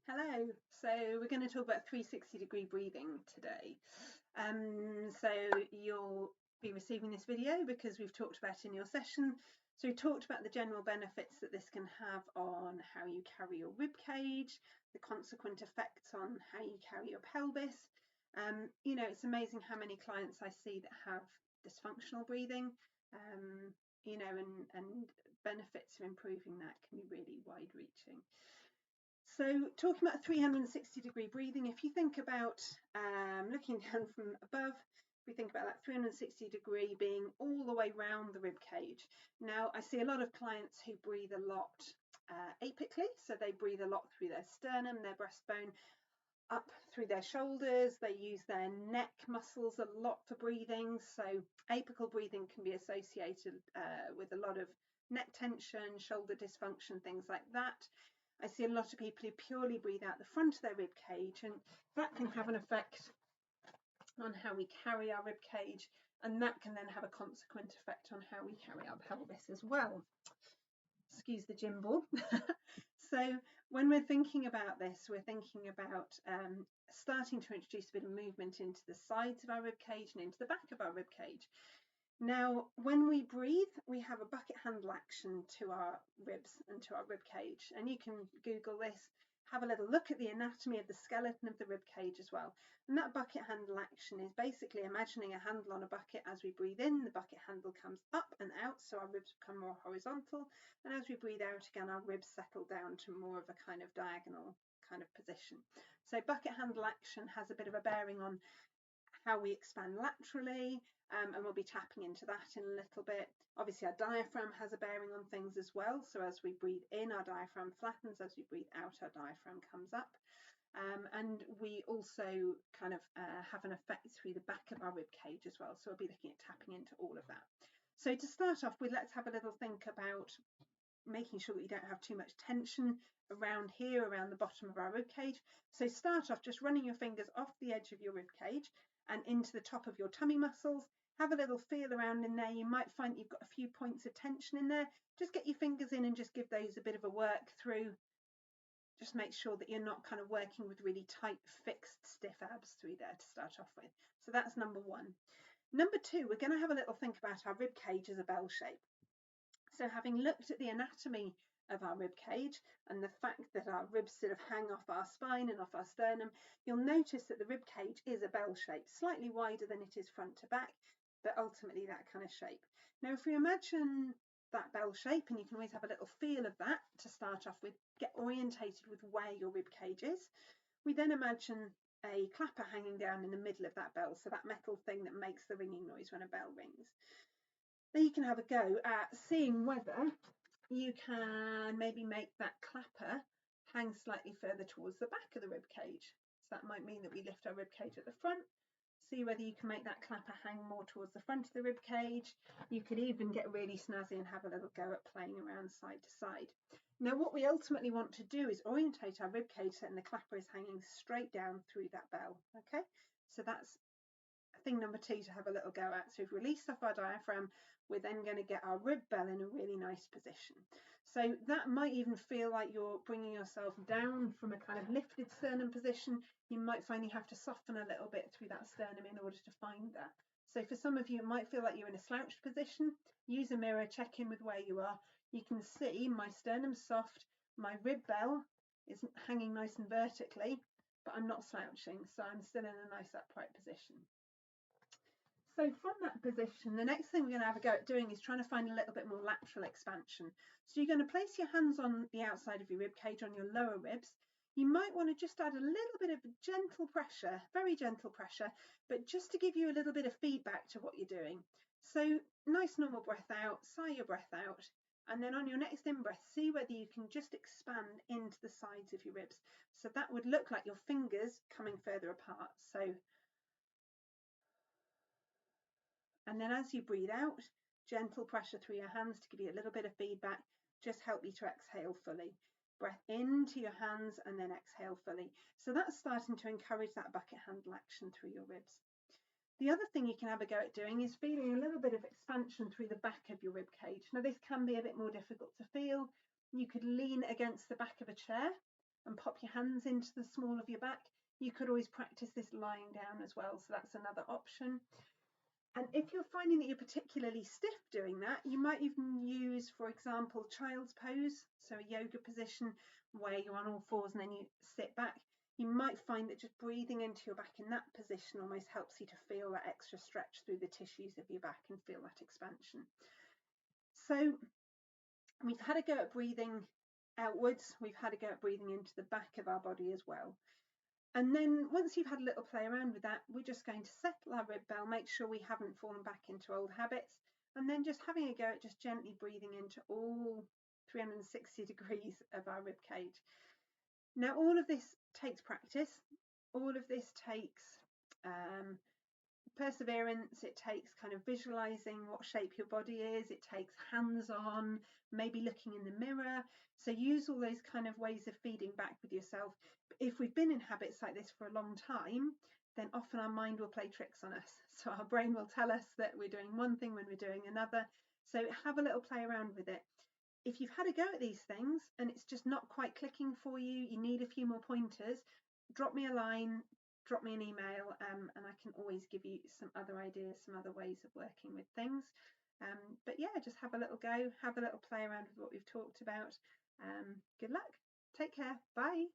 Hello, so we're going to talk about 360-degree breathing today. So you'll be receiving this video because we've talked about it in your session. So we talked about the general benefits that this can have on how you carry your rib cage, the consequent effects on how you carry your pelvis. It's amazing how many clients I see that have dysfunctional breathing, and benefits of improving that can be really wide-reaching. So talking about 360-degree breathing, if you think about looking down from above, we think about that 360-degree being all the way round the rib cage. Now, I see a lot of clients who breathe a lot apically, so they breathe a lot through their sternum, their breastbone, up through their shoulders. They use their neck muscles a lot for breathing, so apical breathing can be associated with a lot of neck tension, shoulder dysfunction, things like that. I see a lot of people who purely breathe out the front of their rib cage, and that can have an effect on how we carry our rib cage, and that can then have a consequent effect on how we carry our pelvis as well. Excuse the gimbal. So when we're thinking about this, we're thinking about starting to introduce a bit of movement into the sides of our rib cage and into the back of our rib cage. Now, when we breathe, we have a bucket handle action to our ribs and to our rib cage. And you can Google this, have a little look at the anatomy of the skeleton of the rib cage as well. And that bucket handle action is basically imagining a handle on a bucket. As we breathe in, the bucket handle comes up and out, so our ribs become more horizontal. And as we breathe out again, our ribs settle down to more of a kind of diagonal kind of position. So bucket handle action has a bit of a bearing on how we expand laterally, and we'll be tapping into that in a little bit. Obviously, our diaphragm has a bearing on things as well. So as we breathe in, our diaphragm flattens. As we breathe out, our diaphragm comes up. And we also kind of have an effect through the back of our rib cage as well. So we'll be looking at tapping into all of that. So to start off with, let's have a little think about making sure that you don't have too much tension around here, around the bottom of our rib cage. So start off just running your fingers off the edge of your rib cage and into the top of your tummy muscles. Have a little feel around in there. You might find that you've got a few points of tension in there. Just get your fingers in and just give those a bit of a work through. Just make sure that you're not kind of working with really tight, fixed, stiff abs through there to start off with. So that's number one. Number two, we're going to have a little think about our rib cage as a bell shape. So having looked at the anatomy of our rib cage and the fact that our ribs sort of hang off our spine and off our sternum, you'll notice that the rib cage is a bell shape, slightly wider than it is front to back, but ultimately that kind of shape. Now, if we imagine that bell shape, and you can always have a little feel of that to start off with, get orientated with where your rib cage is. We then imagine a clapper hanging down in the middle of that bell, so that metal thing that makes the ringing noise when a bell rings. Then you can have a go at seeing whether you can maybe make that clapper hang slightly further towards the back of the rib cage. So that might mean that we lift our rib cage at the front, see whether you can make that clapper hang more towards the front of the rib cage. You could even get really snazzy and have a little go at playing around side to side. Now, what we ultimately want to do is orientate our rib cage so that the clapper is hanging straight down through that bell. Okay, so that's thing number two to have a little go at. So we've released off our diaphragm. We're then going to get our rib bell in a really nice position. So that might even feel like you're bringing yourself down from a kind of lifted sternum position. You might find you have to soften a little bit through that sternum in order to find that. So for some of you, it might feel like you're in a slouched position. Use a mirror, check in with where you are. You can see my sternum's soft, my rib bell is hanging nice and vertically, but I'm not slouching, so I'm still in a nice upright position. So from that position, the next thing we're going to have a go at doing is trying to find a little bit more lateral expansion. So you're going to place your hands on the outside of your rib cage, on your lower ribs. You might want to just add a little bit of gentle pressure, very gentle pressure, but just to give you a little bit of feedback to what you're doing. So nice normal breath out, sigh your breath out, and then on your next in-breath, see whether you can just expand into the sides of your ribs. So that would look like your fingers coming further apart. So and then as you breathe out, gentle pressure through your hands to give you a little bit of feedback. Just help you to exhale fully. Breath into your hands and then exhale fully. So that's starting to encourage that bucket handle action through your ribs. The other thing you can have a go at doing is feeling a little bit of expansion through the back of your rib cage. Now this can be a bit more difficult to feel. You could lean against the back of a chair and pop your hands into the small of your back. You could always practice this lying down as well, so that's another option. And if you're finding that you're particularly stiff doing that, you might even use, for example, child's pose, so a yoga position where you're on all fours and then you sit back. You might find that just breathing into your back in that position almost helps you to feel that extra stretch through the tissues of your back and feel that expansion. So we've had a go at breathing outwards, we've had a go at breathing into the back of our body as well. And then once you've had a little play around with that, we're just going to settle our rib bell, make sure we haven't fallen back into old habits, and then just having a go at just gently breathing into all 360 degrees of our rib cage. Now, all of this takes practice. All of this takes perseverance. It takes kind of visualizing what shape your body is. It takes hands-on, maybe looking in the mirror. So use all those kind of ways of feeding back with yourself. If we've been in habits like this for a long time, then often our mind will play tricks on us. So our brain will tell us that we're doing one thing when we're doing another. So have a little play around with it. If you've had a go at these things and it's just not quite clicking for you, you need a few more pointers, drop me a line, drop me an email, and I can always give you some other ideas, some other ways of working with things. But yeah, just have a little go, have a little play around with what we've talked about. Good luck. Take care. Bye.